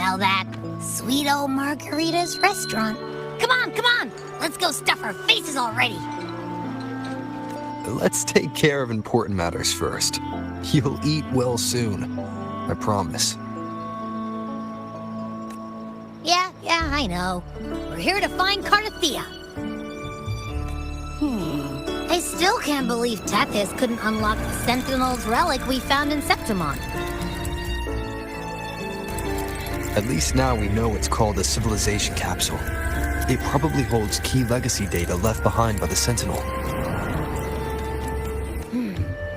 Smell that? Sweet old Margarita's restaurant. Come on, come on! Let's go stuff our faces already! Let's take care of important matters first. You'll eat well soon. I promise. Yeah, I know. We're here to find Cardathea. I still can't believe Tethys couldn't unlock the Sentinel's relic we found in Septimon. At least now we know it's called a civilization capsule. It probably holds key legacy data left behind by the Sentinel.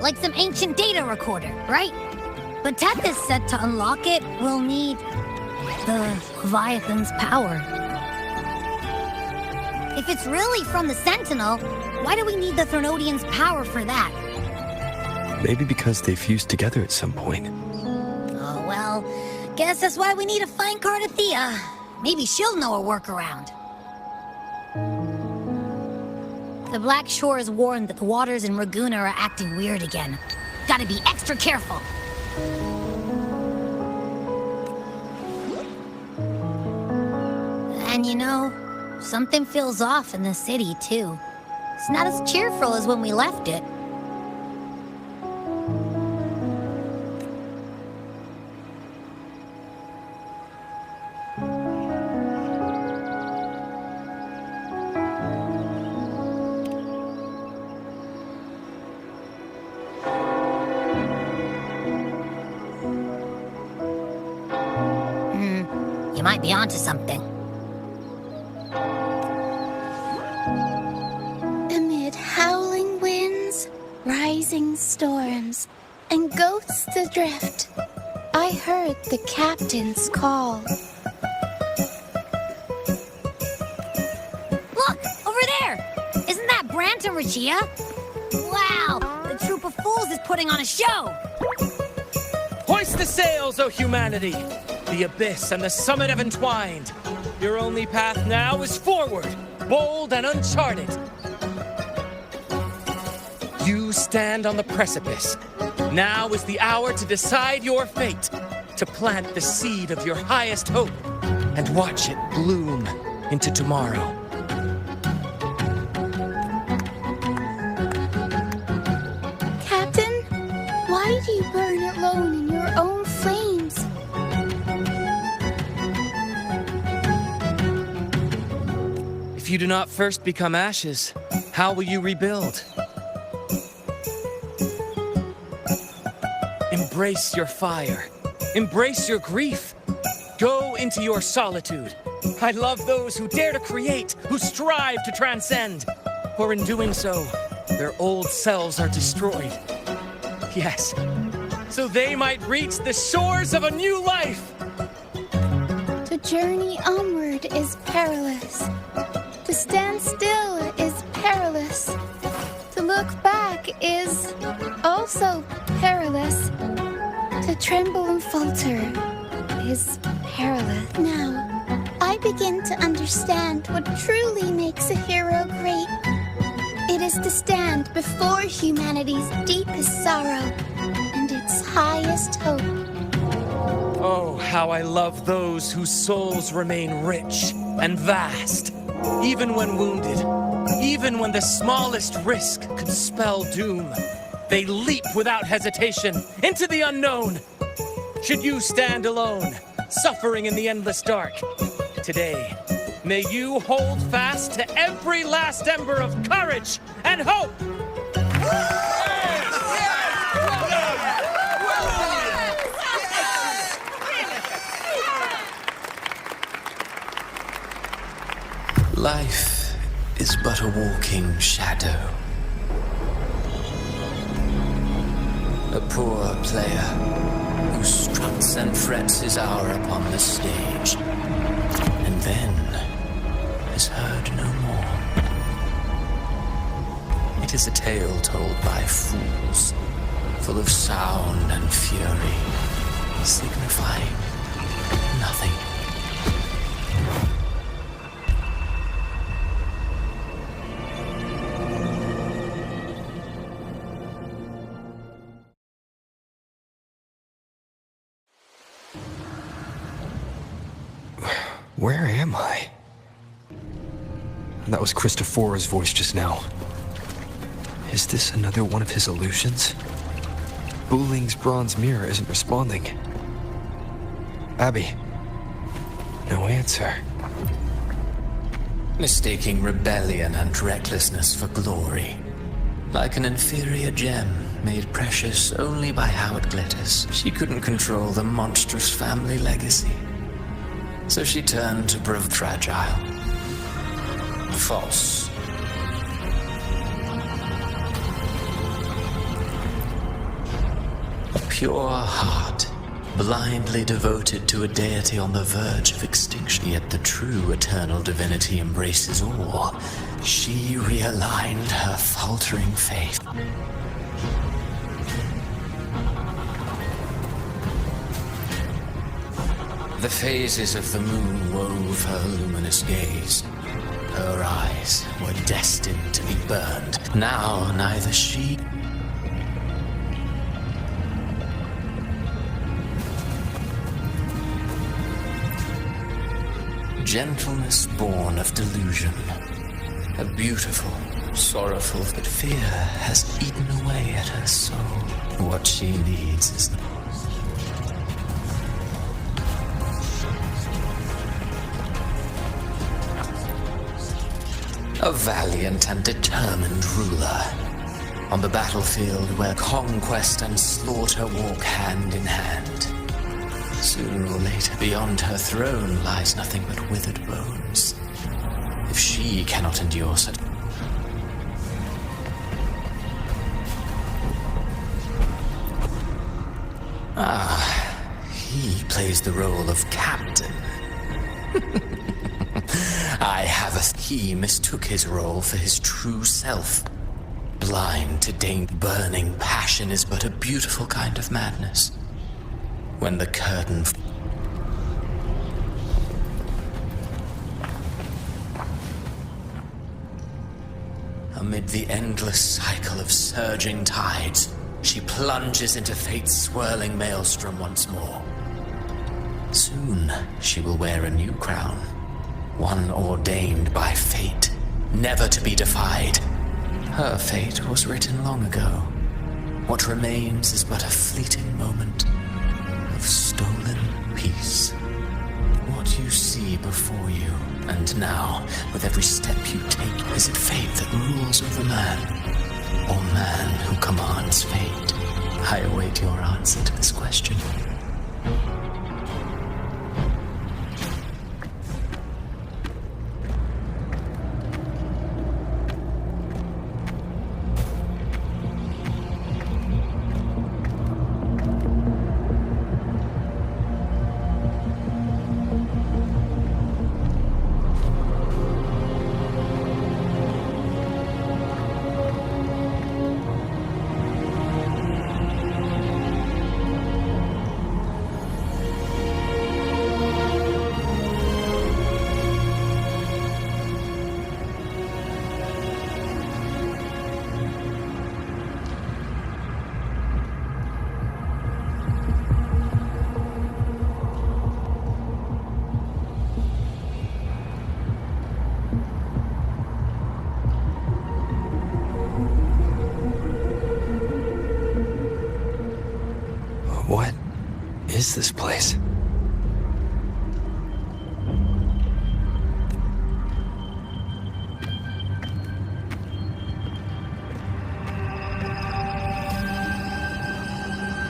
Like some ancient data recorder, right? But Tethys said to unlock it, we'll need the Leviathan's power. If it's really from the Sentinel, why do we need the Threnodian's power for that? Maybe because they fused together at some point. Oh, well, guess that's why we need to find Cardathea. Maybe she'll know a workaround. The Black Shore is warned that the waters in Raguna are acting weird again. Gotta be extra careful. And you know, something feels off in the city, too. It's not as cheerful as when we left it. You might be onto something. Amid howling winds, rising storms, and ghosts adrift, I heard the captain's call. Look! Over there! Isn't that Brant and Regia? Wow! The troop of fools is putting on a show! Hoist the sails, O humanity! The abyss and the summit have entwined. Your only path now is forward, bold and uncharted. You stand on the precipice. Now is the hour to decide your fate, to plant the seed of your highest hope, and watch it bloom into tomorrow. Captain, why do you burn alone in your own flames? If you do not first become ashes, how will you rebuild? Embrace your fire. Embrace your grief. Go into your solitude. I love those who dare to create, who strive to transcend. For in doing so, their old selves are destroyed. Yes, so they might reach the shores of a new life. The journey onward is perilous. To stand still is perilous. To look back is also perilous. To tremble and falter is perilous. Now, I begin to understand what truly makes a hero great. It is to stand before humanity's deepest sorrow and its highest hope. Oh, how I love those whose souls remain rich and vast. Even when wounded, even when the smallest risk could spell doom, they leap without hesitation into the unknown. Should you stand alone, suffering in the endless dark, today, may you hold fast to every last ember of courage and hope! Life is but a walking shadow. A poor player who struts and frets his hour upon the stage, and then is heard no more. It is a tale told by fools, full of sound and fury, signifying nothing. Where am I? That was Christophora's voice just now. Is this another one of his illusions? Buling's bronze mirror isn't responding. Abby. No answer. Mistaking rebellion and recklessness for glory. Like an inferior gem made precious only by how it glitters, she couldn't control the monstrous family legacy. So she turned to prove fragile. False. A pure heart, blindly devoted to a deity on the verge of extinction. Yet the true eternal divinity embraces all. She realigned her faltering faith. The phases of the moon wove her luminous gaze. Her eyes were destined to be burned. Now neither she gentleness born of delusion. A beautiful, sorrowful, but fear has eaten away at her soul. What she needs is a valiant and determined ruler. On the battlefield where conquest and slaughter walk hand in hand. Sooner or later, beyond her throne lies nothing but withered bones. If she cannot endure such... He plays the role of captain. He mistook his role for his true self. Blind to danger, burning passion is but a beautiful kind of madness. When the curtain... Amid the endless cycle of surging tides, she plunges into fate's swirling maelstrom once more. Soon, she will wear a new crown. One ordained by fate, never to be defied. Her fate was written long ago. What remains is but a fleeting moment of stolen peace. What you see before you, and now, with every step you take, is it fate that rules over man, or man who commands fate? I await your answer to this question. What is this place?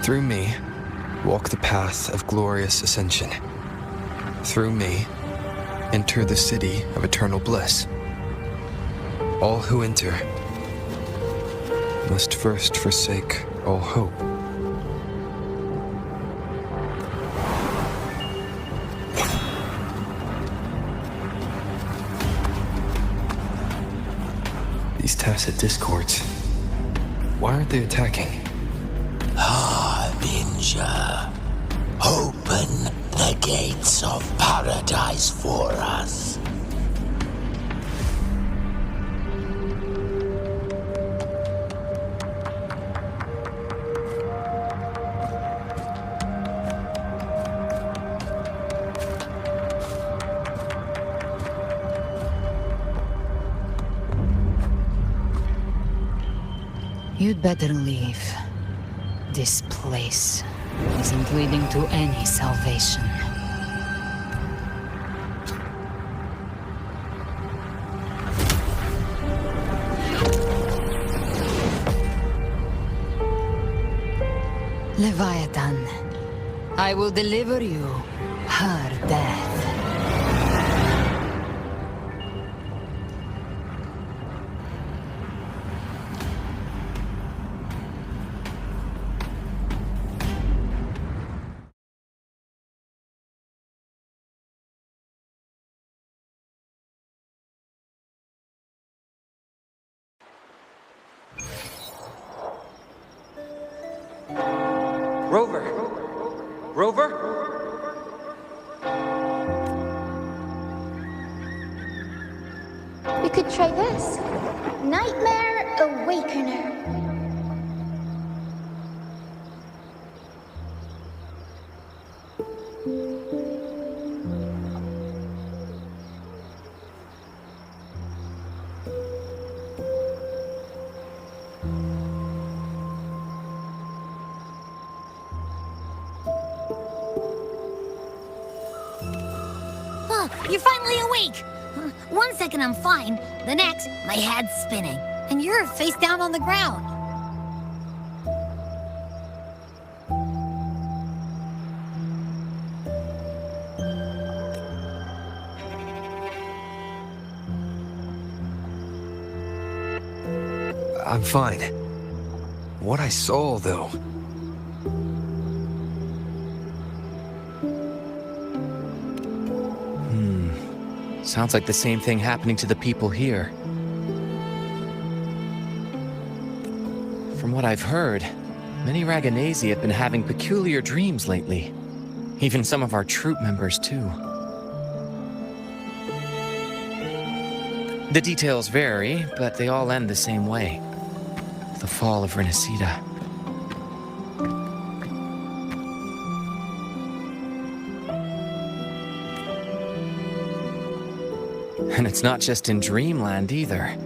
Through me, walk the path of glorious ascension. Through me, enter the city of eternal bliss. All who enter must first forsake all hope. These tacit discords, why aren't they attacking? Harbinger, open the gates of paradise for us. You'd better leave. This place isn't leading to any salvation. Leviathan, I will deliver you her death. Rover! Rover? We could try this. Nightmare Awakener. Oh, you're finally awake! 1 second I'm fine, the next, my head's spinning, and you're face down on the ground. I'm fine. What I saw, though... Sounds like the same thing happening to the people here. From what I've heard, many Raganesi have been having peculiar dreams lately. Even some of our troop members, too. The details vary, but they all end the same way. The fall of Renacida. And it's not just in Dreamland either.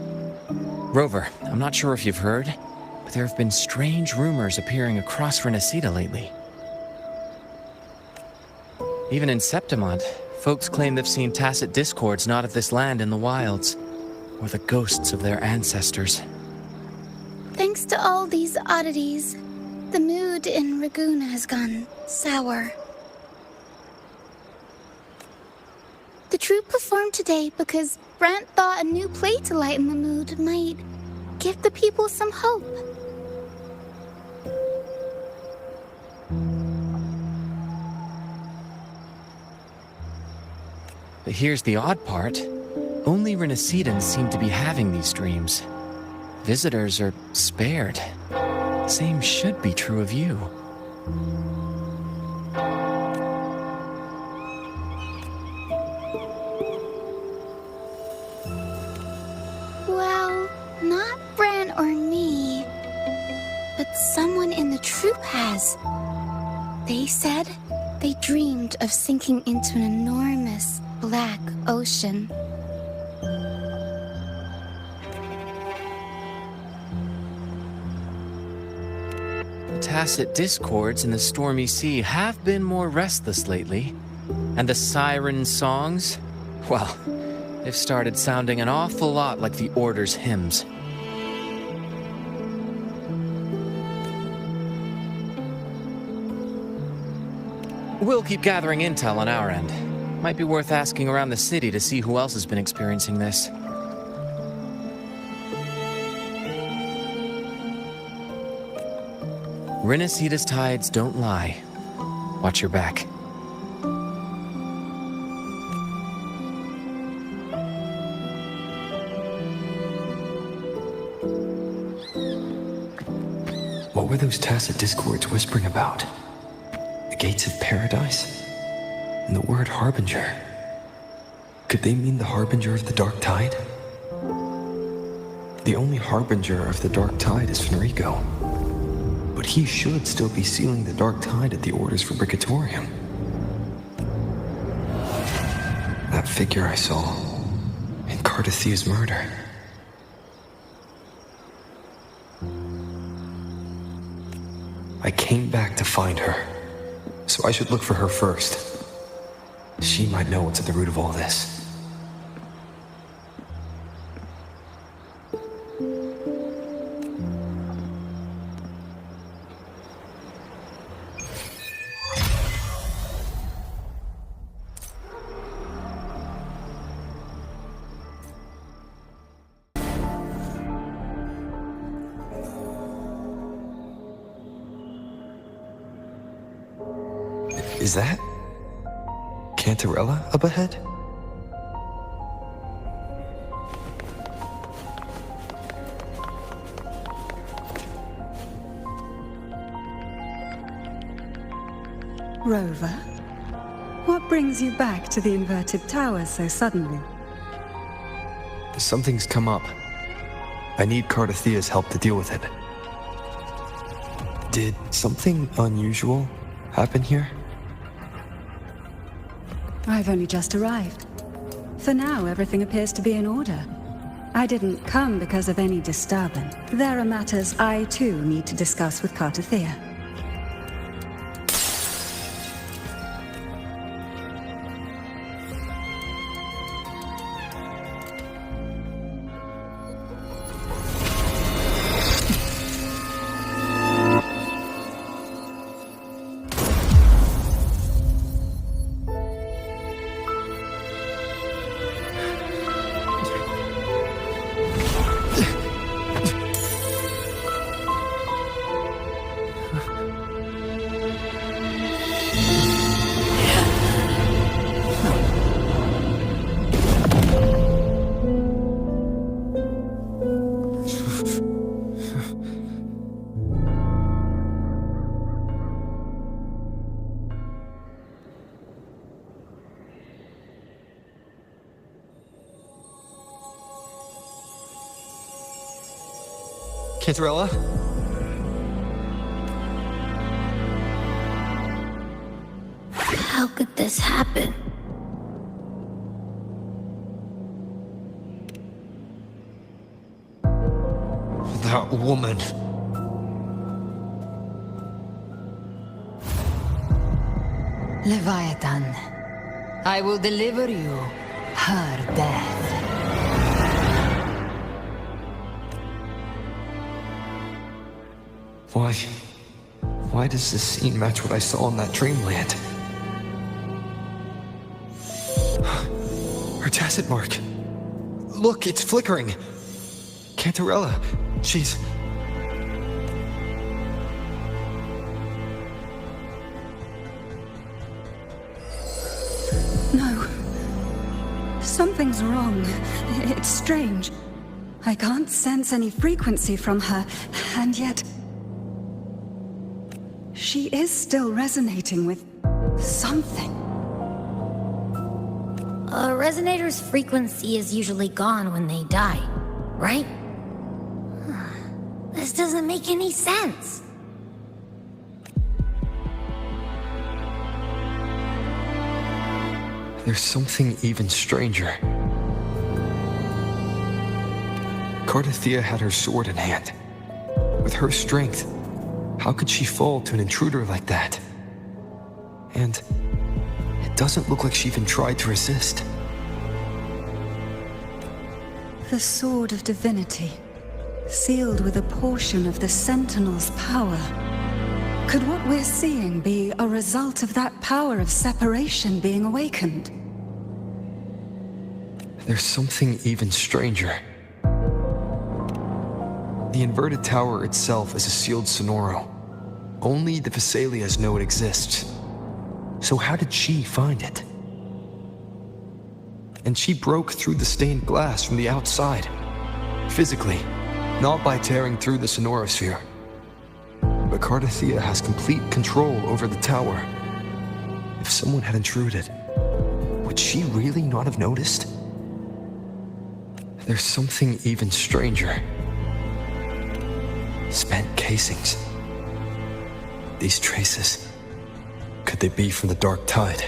Rover, I'm not sure if you've heard, but there have been strange rumors appearing across Renacida lately. Even in Septimont, folks claim they've seen tacit discords not of this land in the wilds, or the ghosts of their ancestors. Thanks to all these oddities, the mood in Ragoon has gone sour. The troupe performed today because Brant thought a new play to lighten the mood might give the people some hope. But here's the odd part. Only Renacidans seem to be having these dreams. Visitors are spared. Same should be true of you. Well, not Bran or me, but someone in the troupe has. They said they dreamed of sinking into an enormous black ocean. Tacit discords in the stormy sea have been more restless lately. And the siren songs, well, they've started sounding an awful lot like the Order's hymns. We'll keep gathering intel on our end. Might be worth asking around the city to see who else has been experiencing this. Renacida's tides don't lie. Watch your back. What were those tacit discords whispering about? The gates of paradise? And the word harbinger? Could they mean the harbinger of the dark tide? The only harbinger of the dark tide is Fenrico. But he should still be sealing the dark tide at the Order's Fabricatorium. That figure I saw in Cardathia's murder. I came back to find her. So I should look for her first. She might know what's at the root of all this. Is that Cantarella up ahead? Rover, what brings you back to the inverted tower so suddenly? Something's come up. I need Cardathea's help to deal with it. Did something unusual happen here? I've only just arrived. For now, everything appears to be in order. I didn't come because of any disturbance. There are matters I, too, need to discuss with Cardathea. Cantarella? How could this happen? That woman. Leviathan, I will deliver you her death. Why does this scene match what I saw in that dreamland? Her tacit mark. Look, it's flickering. Cantarella, she's... No. Something's wrong. It's strange. I can't sense any frequency from her, and yet... she is still resonating with something. A resonator's frequency is usually gone when they die, right? This doesn't make any sense. There's something even stranger. Cardathea had her sword in hand. With her strength, how could she fall to an intruder like that? And it doesn't look like she even tried to resist. The Sword of Divinity, sealed with a portion of the Sentinel's power. Could what we're seeing be a result of that power of separation being awakened? There's something even stranger. The inverted tower itself is a sealed sonoro. Only the Vesalias know it exists. So how did she find it? And she broke through the stained glass from the outside. Physically, not by tearing through the sonorosphere. But Cardathea has complete control over the tower. If someone had intruded, would she really not have noticed? There's something even stranger. Spent casings. These traces, could they be from the Dark Tide?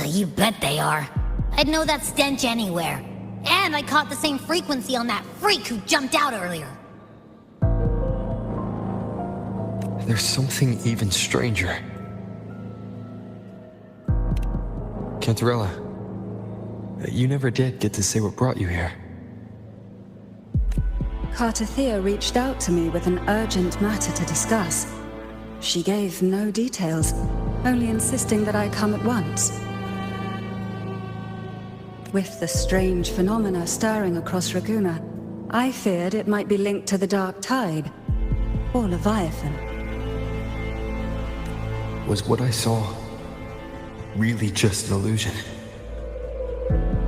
You bet they are. I'd know that stench anywhere. And I caught the same frequency on that freak who jumped out earlier. There's something even stranger. Cantarella, you never did get to say what brought you here. Cartathea reached out to me with an urgent matter to discuss. She gave no details, only insisting that I come at once. With the strange phenomena stirring across Raguna, I feared it might be linked to the Dark Tide, or Leviathan. Was what I saw really just an illusion?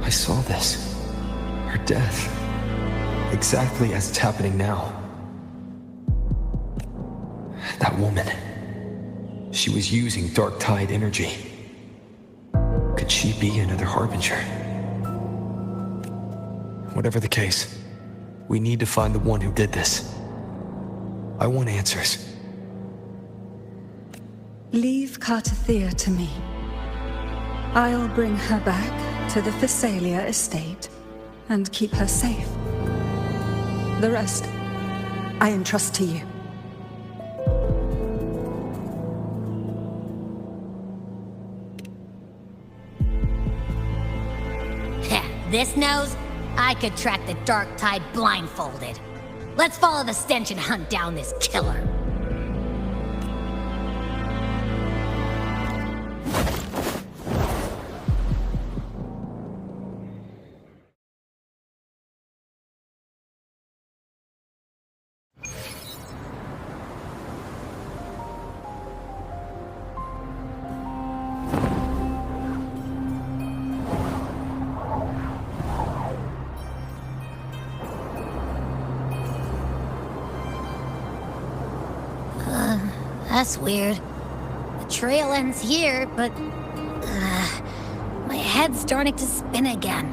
I saw this. Her death. Exactly as it's happening now. That woman. She was using Dark Tide energy. Could she be another Harbinger? Whatever the case, we need to find the one who did this. I want answers. Leave Cartathea to me. I'll bring her back to the Thessalia estate and keep her safe. The rest, I entrust to you. This nose? I could track the Dark Tide blindfolded. Let's follow the stench and hunt down this killer. That's weird. The trail ends here, but... my head's starting to spin again.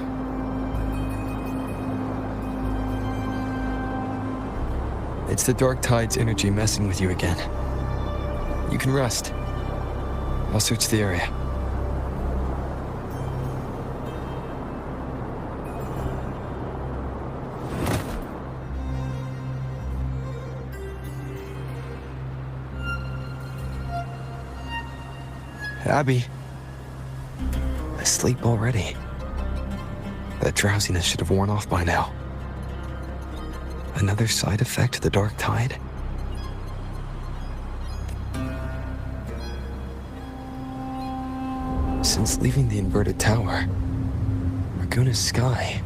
It's the Dark Tide's energy messing with you again. You can rest. I'll search the area. Abby. Asleep already. That drowsiness should have worn off by now. Another side effect of the Dark Tide? Since leaving the inverted tower, Raguna's sky,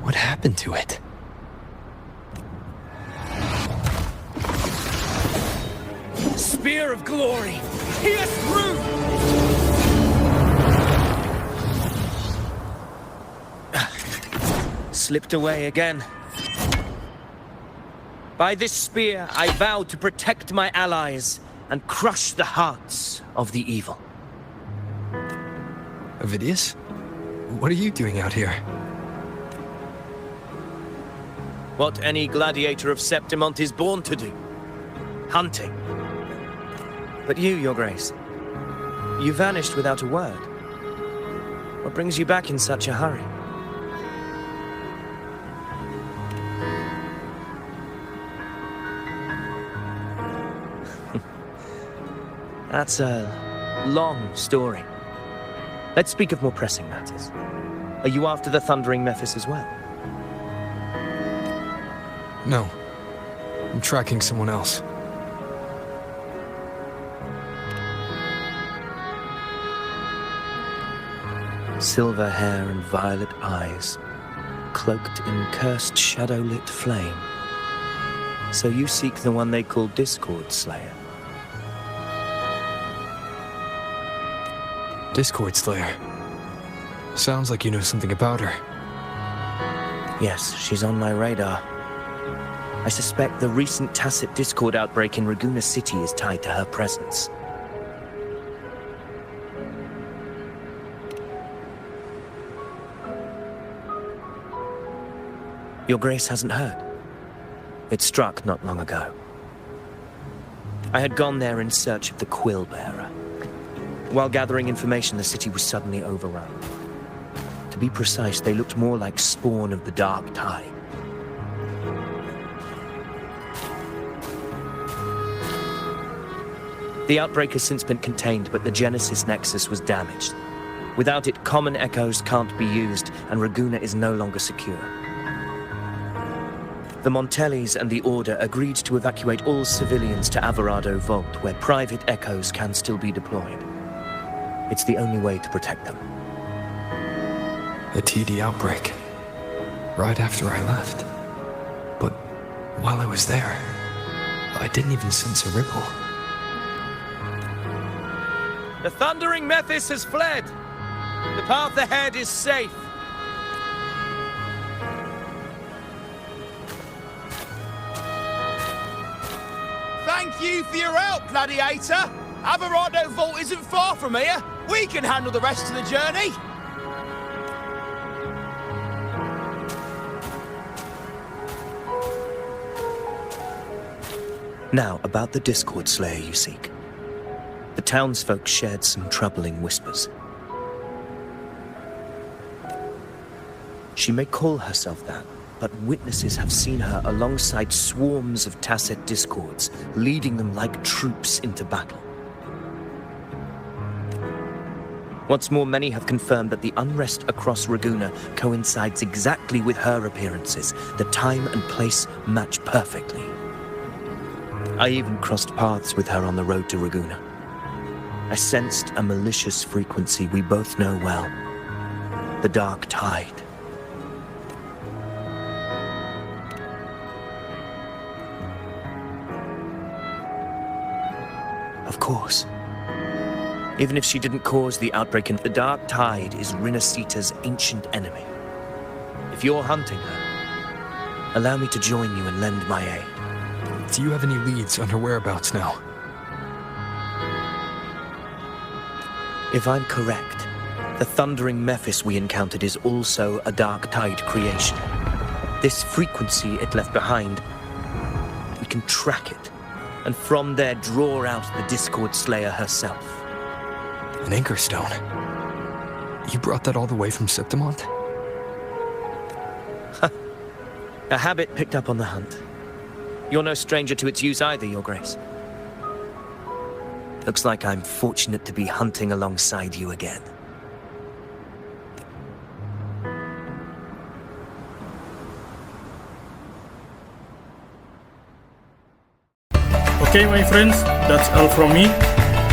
what happened to it? Spear of glory! Pierce through! Slipped away again. By this spear, I vow to protect my allies and crush the hearts of the evil. Avidius? What are you doing out here? What any gladiator of Septimont is born to do. Hunting. But you, Your Grace, you vanished without a word. What brings you back in such a hurry? That's a long story. Let's speak of more pressing matters. Are you after the Thundering Mephis as well? No. I'm tracking someone else. Silver hair and violet eyes, cloaked in cursed shadow-lit flame. So you seek the one they call Discord Slayer. Discord Slayer. Sounds like you know something about her. Yes, she's on my radar. I suspect the recent tacit Discord outbreak in Raguna City is tied to her presence. Your Grace hasn't heard. It struck not long ago. I had gone there in search of the Quill Bearer. While gathering information, the city was suddenly overrun. To To be precise, they looked more like spawn of the Dark Tide. The outbreak has since been contained, but the Genesis Nexus was damaged. Without it, common echoes can't be used, and Raguna is no longer secure. The Montellis and the Order agreed to evacuate all civilians to Alvarado Vault, where private echoes can still be deployed. It's the only way to protect them. A TD outbreak. Right after I left. But while I was there, I didn't even sense a ripple. The thundering Mephis has fled. The path ahead is safe. Thank you for your help, Gladiator. Alvarado Vault isn't far from here. We can handle the rest of the journey. Now, about the Discord Slayer you seek. The townsfolk shared some troubling whispers. She may call herself that, but witnesses have seen her alongside swarms of Tacet discords, leading them like troops into battle. What's more, many have confirmed that the unrest across Raguna coincides exactly with her appearances. The time and place match perfectly. I even crossed paths with her on the road to Raguna. I sensed a malicious frequency we both know well. The Dark Tide. Of course. Even if she didn't cause the outbreak, the Dark Tide is Rinasita's ancient enemy. If you're hunting her, allow me to join you and lend my aid. Do you have any leads on her whereabouts now? If I'm correct, the thundering Mephis we encountered is also a Dark Tide creation. This frequency it left behind, we can track it, and from there draw out the Discord Slayer herself. An anchor stone? You brought that all the way from Septimont? A habit picked up on the hunt. You're no stranger to its use either, Your Grace. Looks like I'm fortunate to be hunting alongside you again. Okay, my friends, that's all from me.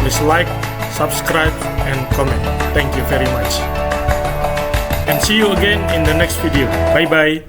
Please like, subscribe, and comment. Thank you very much. And see you again in the next video. Bye-bye.